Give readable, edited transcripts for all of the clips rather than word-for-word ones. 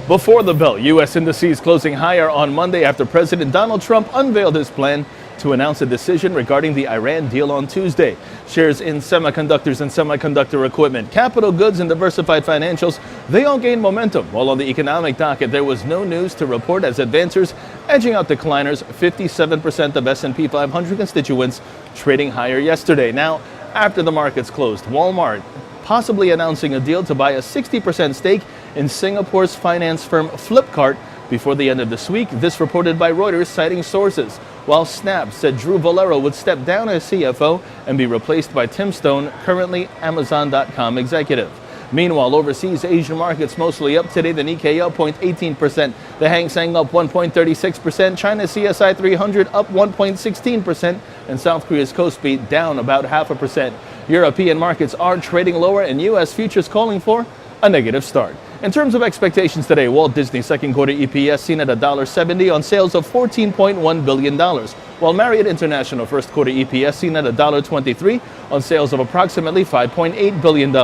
Before the bell, U.S. indices closing higher on Monday after President Donald Trump unveiled his plan to announce a decision regarding the Iran deal on Tuesday. Shares in semiconductors and semiconductor equipment, capital goods, and diversified financials, they all gained momentum. While on the economic docket, there was no news to report as advancers edging out decliners, 57% of S&P 500 constituents trading higher yesterday. Now, after the markets closed, Walmart possibly announcing a deal to buy a 60% stake in Singapore's finance firm Flipkart before the end of this week. This reported by Reuters, citing sources. While Snap said Drew Valero would step down as CFO and be replaced by Tim Stone, currently Amazon.com executive. Meanwhile, overseas Asian markets mostly up today. The Nikkei up 0.18%, the Hang Seng up 1.36%, China's CSI 300 up 1.16%, and South Korea's Kospi down about 0.5%. European markets are trading lower, and U.S. futures calling for a negative start. In terms of expectations today, Walt Disney second quarter EPS seen at $1.70 on sales of $14.1 billion, while Marriott International first quarter EPS seen at $1.23 on sales of approximately $5.8 billion.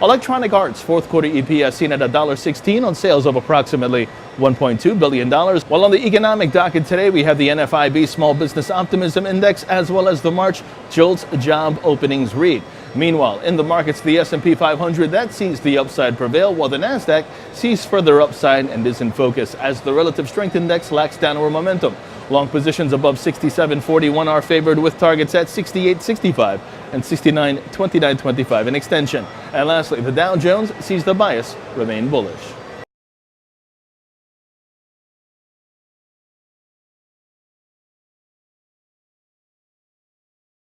Electronic Arts fourth quarter EPS seen at $1.16 on sales of approximately $1.2 billion. While on the economic docket today, we have the NFIB Small Business Optimism Index as well as the March JOLTS job openings read. Meanwhile, in the markets, the S&P 500 that sees the upside prevail, while the Nasdaq sees further upside and is in focus as the relative strength index lacks downward momentum. Long positions above 67.41 are favored, with targets at 68.65 and 69.29.25 in extension. And lastly, the Dow Jones sees the bias remain bullish.